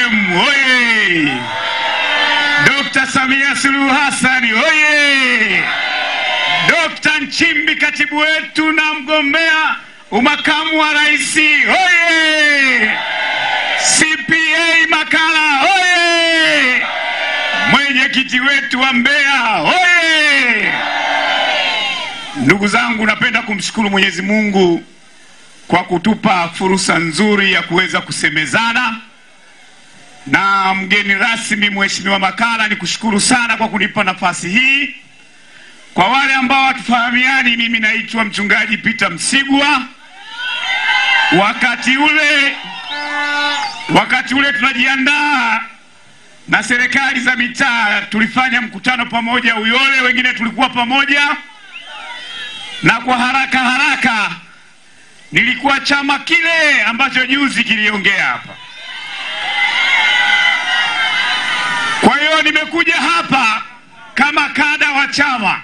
CCM oye! Dr. Samia Suluhu Hassan oye! Dr. Nchimbi katibu wetu na mgombea umakamu wa rais oye! CPA Makala oye! Mwenyekiti wetu wa Mbeya oye! Ndugu zangu, napenda kumshukuru Mwenyezi Mungu kwa kutupa fursa nzuri ya kuweza kusemezana na mgeni rasmi Mheshimiwa Makala. Nikushukuru sana kwa kunipa nafasi hii. Kwa wale ambao hatufahamiani, mimi naitwa Mchungaji Peter Msigwa. Wakati ule tunajiandaa na serikali za mitaa, tulifanya mkutano pamoja Uyole, wengine tulikuwa pamoja, na kwa haraka nilikuwa chama kile ambacho juzi kiliongea hapa. Kwa hiyo nimekuja hapa kama kada wa chama,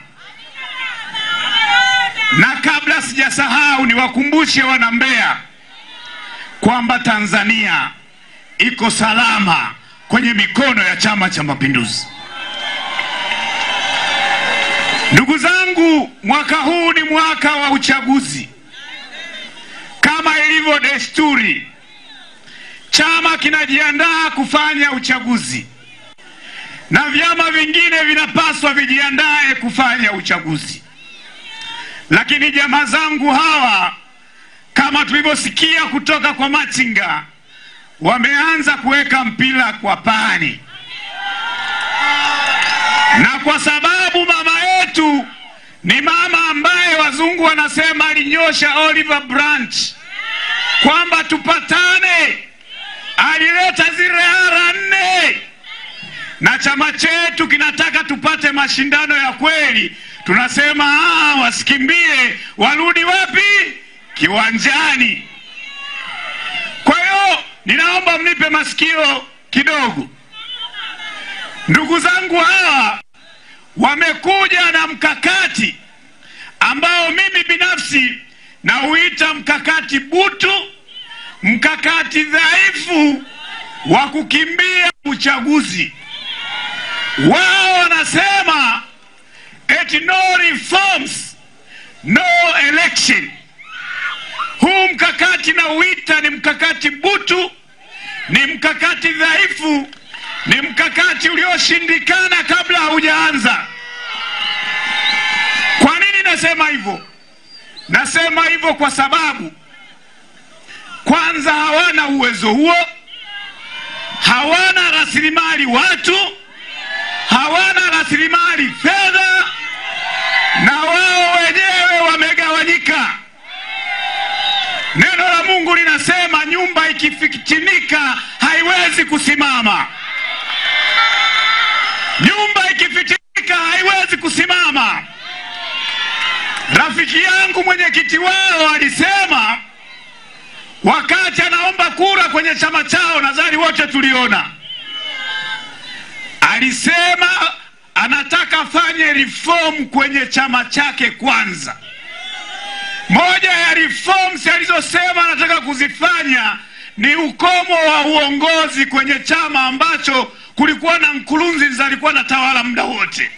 na kabla sijasahau niwakumbushe wana Mbeya kwamba Tanzania iko salama kwenye mikono ya Chama cha Mapinduzi. Ndugu zangu, mwaka huu ni mwaka wa uchaguzi. Kama ilivyo desturi, chama kinajiandaa kufanya uchaguzi na vyama vingine vinapaswa vijiandae kufanya uchaguzi. Lakini jamaa zangu hawa, kama tulivyosikia kutoka kwa Machinga, wameanza kuweka mpira kwa pani. Na kwa sababu mama yetu ni mama ambaye wazungu wanasema alinyosha Oliver Branch kwamba tupatane, alileta zile R4, na chama chetu kinataka tupate mashindano ya kweli. Tunasema wasikimbie, warudi wapi? Kiwanjani. Kwa hiyo ninaomba mnipe masikio kidogo. Ndugu zangu hawa wamekuja na mkakati ambao mimi binafsi nauita mkakati butu, mkakati dhaifu wa kukimbia uchaguzi. Wao wanasema eti no reforms, no election. Huu mkakati nauita ni mkakati butu, ni mkakati dhaifu, ni mkakati ulioshindikana kabla haujaanza. Kwa nini nasema hivyo? Nasema hivyo kwa sababu kwanza hawana uwezo huo, hawana rasilimali watu, hawana rasilimali fedha, na wao wenyewe wamegawanyika. Neno la Mungu linasema nyumba ikifitinika haiwezi kusimama. Nyumba ikifitinika haiwezi kusimama. Rafiki yangu mwenyekiti wao alisema wakati anaomba kura kwenye chama chao, nadhani wote tuliona, alisema anataka afanye reform kwenye chama chake kwanza. Moja ya reforms alizosema anataka kuzifanya ni ukomo wa uongozi kwenye chama ambacho kulikuwa na Nkurunziza alikuwa anatawala muda wote.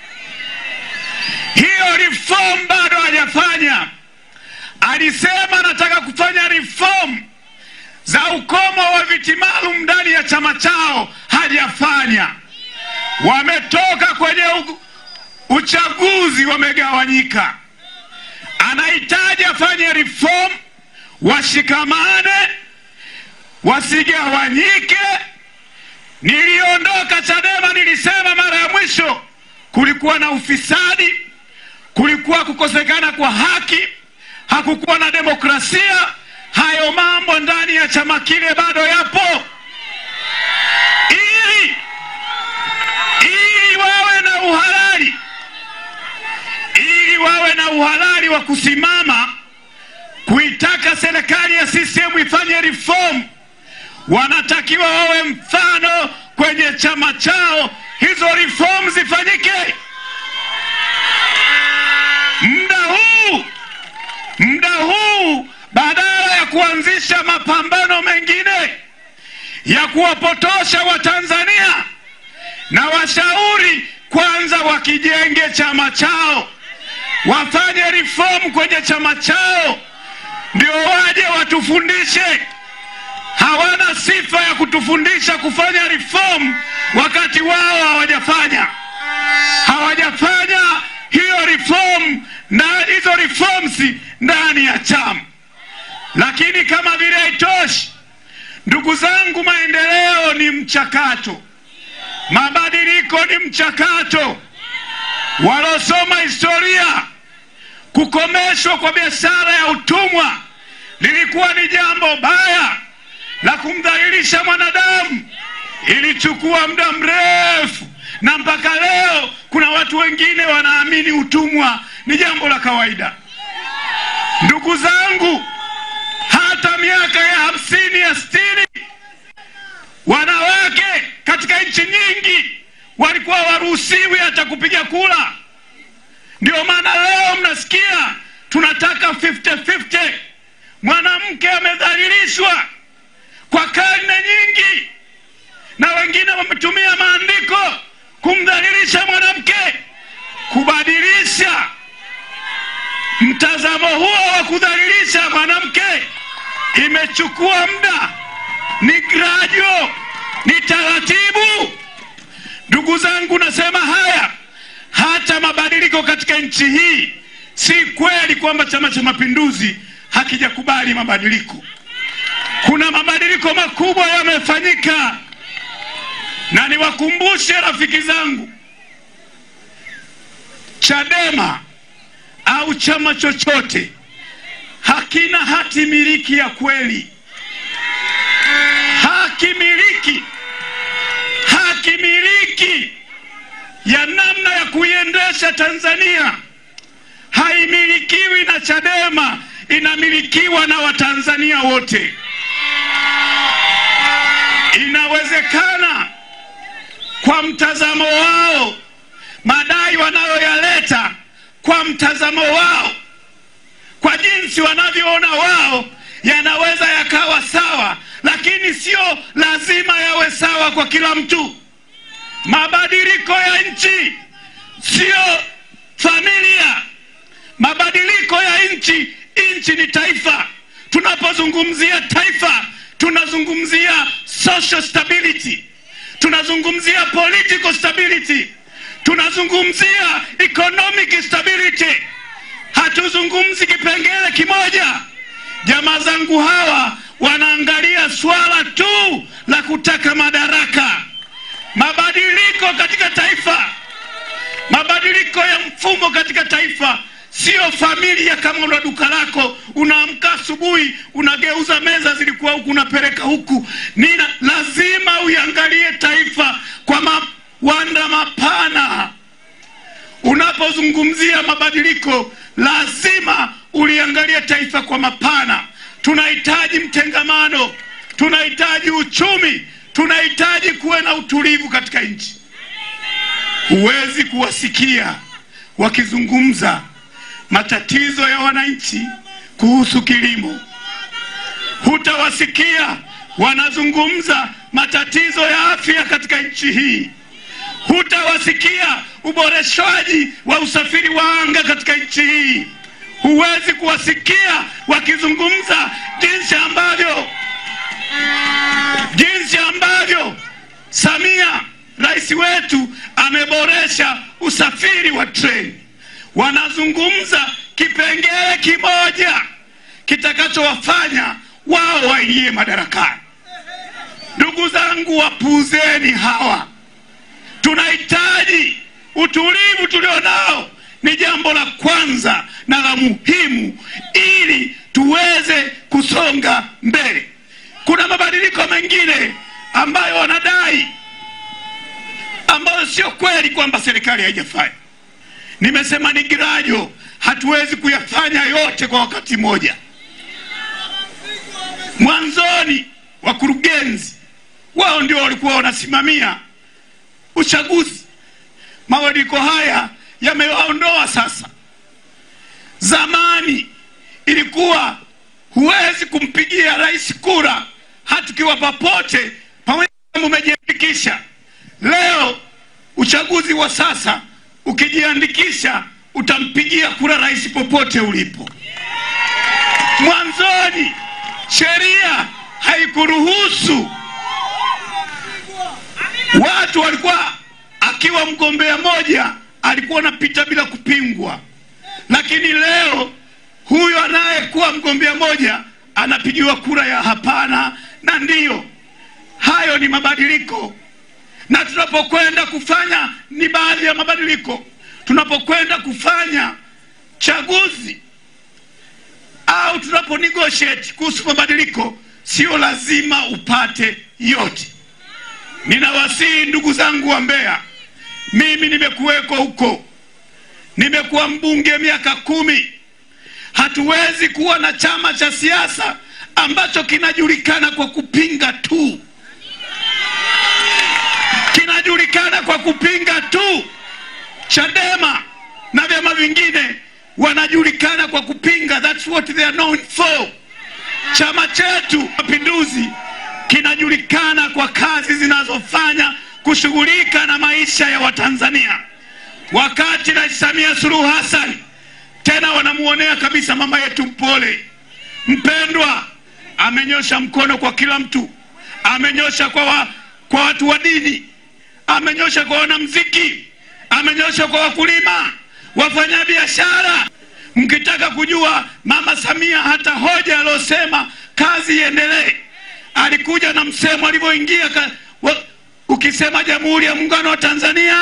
Hiyo reform bado hajafanya. Alisema anataka kufanya reform za ukomo wa viti maalum ndani ya chama chao, hajafanya. Wametoka kwenye uchaguzi, wamegawanyika. Anahitaji afanye reform, washikamane, wasigawanyike. Niliondoka Chadema, nilisema mara ya mwisho kulikuwa na ufisadi, kulikuwa kukosekana kwa haki, hakukuwa na demokrasia. Hayo mambo ndani ya chama kile bado yapo. Ili wawe na uhalali, ili wawe na uhalali wa kusimama kuitaka serikali ya CCM ifanye reform, wanatakiwa wawe mfano kwenye chama chao, hizo reform zifanyike. Muda huu badala ya kuanzisha mapambano mengine ya kuwapotosha Watanzania, na washauri kwanza wakijenge chama chao, wafanye reform kwenye chama chao, ndio waje watufundishe. Hawana sifa ya kutufundisha kufanya reform wakati wao hawajafanya hiyo reform na hizo reforms ndani ya chama. Lakini kama vile haitoshi, ndugu zangu, maendeleo ni mchakato, mabadiliko ni mchakato. Walosoma historia, kukomeshwa kwa biashara ya utumwa lilikuwa ni jambo baya la kumdhalilisha mwanadamu. Ilichukua muda mrefu, na mpaka leo kuna watu wengine wanaamini utumwa ni jambo la kawaida. Ndugu zangu, hata miaka ya 50 ya 60 wanawake katika nchi nyingi walikuwa waruhusiwi hata kupiga kura. Ndio maana leo mnasikia tunataka 50-50. Mwanamke amedhalilishwa kwa karne nyingi, na wengine wametumia maandiko kumdhalilisha mwanamke. Kubadilisha mtazamo huo wa kudhalilisha mwanamke imechukua muda, ni gradual, ni taratibu. Ndugu zangu, nasema haya hata mabadiliko katika nchi hii. Si kweli kwamba Chama cha Mapinduzi hakijakubali mabadiliko. Kuna mabadiliko makubwa yamefanyika, na niwakumbushe rafiki zangu, Chadema au chama chochote hakina hati miliki ya kweli. Haki miliki ya namna ya kuiendesha Tanzania haimilikiwi na Chadema, inamilikiwa na Watanzania wote. Inawezekana kwa mtazamo wao, madai wanayoyaleta kwa mtazamo wao, kwa jinsi wanavyoona wao, yanaweza yakawa sawa, lakini sio lazima yawe sawa kwa kila mtu. Mabadiliko ya nchi sio familia. Mabadiliko ya nchi ni taifa. Tunapozungumzia taifa, tunazungumzia social stability, tunazungumzia political stability, tunazungumzia economic stability. Hatuzungumzi kipengele kimoja. Jamaa zangu hawa wanaangalia swala tu la kutaka madaraka. Mabadiliko katika taifa, mabadiliko ya mfumo katika taifa sio familia. Kama una duka lako, unaamka asubuhi unageuza meza zilikuwa huku unapeleka huku. Lazima uangalie taifa kwa mawanda mapana. Unapozungumzia mabadiliko, lazima uliangalie taifa kwa mapana. Tunahitaji mtengamano, tunahitaji uchumi, tunahitaji kuwe na utulivu katika nchi. Huwezi kuwasikia wakizungumza matatizo ya wananchi kuhusu kilimo. Hutawasikia wanazungumza matatizo ya afya katika nchi hii. Hutawasikia uboreshwaji wa usafiri wa anga katika nchi hii. Huwezi kuwasikia wakizungumza jinsi ambavyo Samia rais wetu ameboresha usafiri wa treni. Wanazungumza kipengele kimoja kitakachowafanya wao waingie madarakani. Ndugu zangu, wapuuzeni hawa. Tunahitaji utulivu tulionao, ni jambo la kwanza na la muhimu ili tuweze kusonga mbele. Kuna mabadiliko mengine ambayo wanadai, ambayo sio kweli kwamba serikali haijafanya. Nimesema ni gradual, hatuwezi kuyafanya yote kwa wakati mmoja. Mwanzoni wakurugenzi wao ndio walikuwa wanasimamia uchaguzi. Mabadiliko haya yamewaondoa sasa. Zamani ilikuwa huwezi kumpigia rais kura hata ukiwa popote Umejiandikisha leo, uchaguzi wa sasa, ukijiandikisha utampigia kura rais popote ulipo. Mwanzoni sheria haikuruhusu. Watu walikuwa, akiwa mgombea moja alikuwa anapita bila kupingwa, lakini leo huyo anayekuwa mgombea moja anapigiwa kura ya hapana na ndio. Hayo ni mabadiliko, na tunapokwenda kufanya, ni baadhi ya mabadiliko, tunapokwenda kufanya chaguzi au tunapo negotiate kuhusu mabadiliko, sio lazima upate yote. Ninawasihi ndugu zangu wa Mbeya, mimi nimekuweko huko, nimekuwa mbunge miaka 10. Hatuwezi kuwa na chama cha siasa ambacho kinajulikana kwa kupinga tu. Kinajulikana kwa kupinga tu. Chadema na vyama vingine wanajulikana kwa kupinga. That's what they are known for. Chama chetu Mapinduzi kinajulikana kwa kazi zinazofanya kushughulika na maisha ya Watanzania. Wakati Rais Samia Suluhu Hassan, tena wanamuonea kabisa mama yetu mpole, mpendwa, amenyosha mkono kwa kila mtu. Amenyosha kwa watu wa dini, amenyosha kwa wanamuziki, amenyosha kwa wakulima, wafanya biashara. Mkitaka kujua Mama Samia, hata hoja alosema kazi iendelee, alikuja na msemo alivyoingia, ukisema Jamhuri ya Muungano wa Tanzania.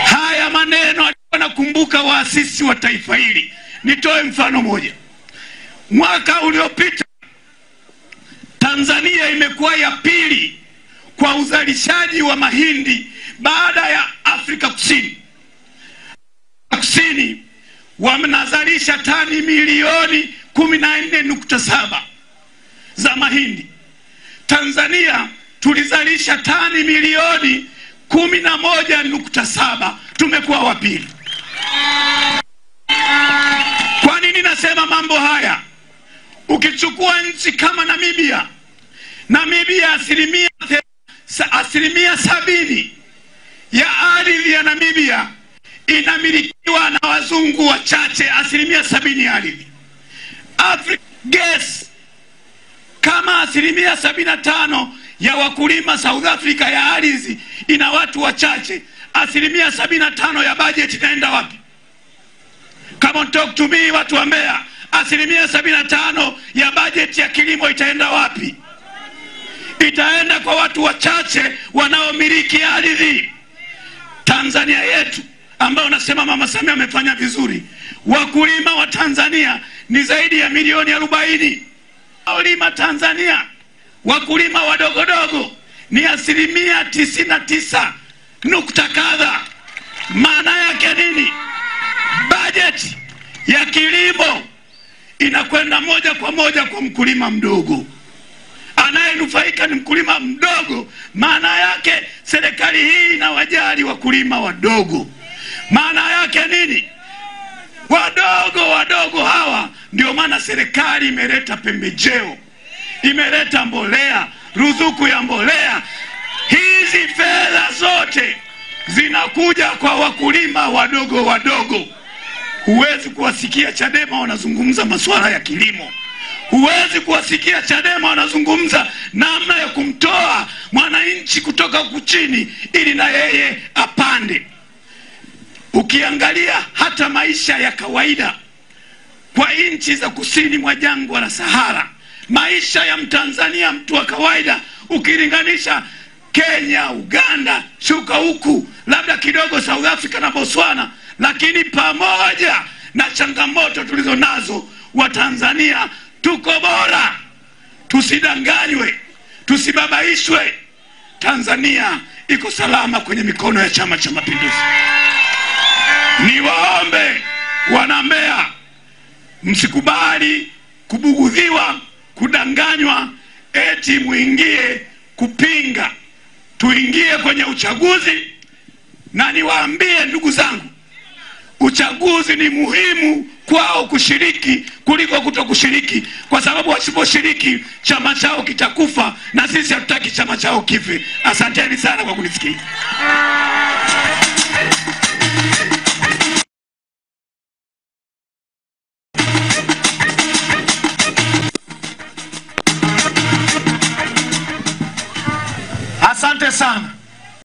Haya maneno nakumbuka waasisi wa taifa hili. Nitoe mfano moja. Mwaka uliopita Tanzania imekuwa ya pili kwa uzalishaji wa mahindi baada ya Afrika Kusini. Kusini wanazalisha tani milioni 14.7 za mahindi. Tanzania tulizalisha tani milioni 11.7. Tumekuwa wa pili. Kwa nini nasema mambo haya? Ukichukua nchi kama Namibia, asilimia 70 ya ardhi ya Namibia inamilikiwa na wazungu wachache. Asilimia 70 ya ardhi. Africa Gas, kama asilimia 75 ya wakulima South Africa ya ardhi ina watu wachache, asilimia 75 ya budget inaenda wapi? Come on, talk to me, watu wa Mbeya. Asilimia 75 ya budget ya kilimo itaenda wapi? Itaenda kwa watu wachache wanaomiliki ardhi. Tanzania yetu ambao nasema Mama Samia amefanya vizuri, wakulima wa Tanzania ni zaidi ya milioni 40. Wakulima Tanzania, wakulima wadogodogo ni asilimia 99 nukta kadha. Maana yake nini? Budget ya kilimo inakwenda moja kwa moja kwa mkulima mdogo. Anayenufaika ni mkulima mdogo. Maana yake serikali hii inawajali wakulima wadogo. Maana yake nini? Wadogo hawa, ndio maana serikali imeleta pembejeo, imeleta mbolea, ruzuku ya mbolea. Hizi fedha zote zinakuja kwa wakulima wadogo. Huwezi kuwasikia Chadema wanazungumza masuala ya kilimo. Huwezi kuwasikia Chadema wanazungumza namna ya kumtoa mwananchi kutoka huku chini ili na yeye apande. Ukiangalia hata maisha ya kawaida kwa nchi za kusini mwa jangwa la Sahara, maisha ya Mtanzania, mtu wa kawaida, ukilinganisha Kenya, Uganda, shuka huku labda kidogo South Africa na Botswana, lakini pamoja na changamoto tulizo nazo, wa Tanzania tuko bora. Tusidanganywe, tusibabaishwe. Tanzania iko salama kwenye mikono ya Chama cha Mapinduzi. Niwaombe wana Mbeya, msikubali kubugudhiwa, kudanganywa eti muingie kupinga. Tuingie kwenye uchaguzi. Na niwaambie ndugu zangu, uchaguzi ni muhimu kwao kushiriki kuliko kutokushiriki, kwa sababu wasiposhiriki chama chao kitakufa, na sisi hatutaki chama chao kife. Asanteni sana kwa kunisikia. Asante sana.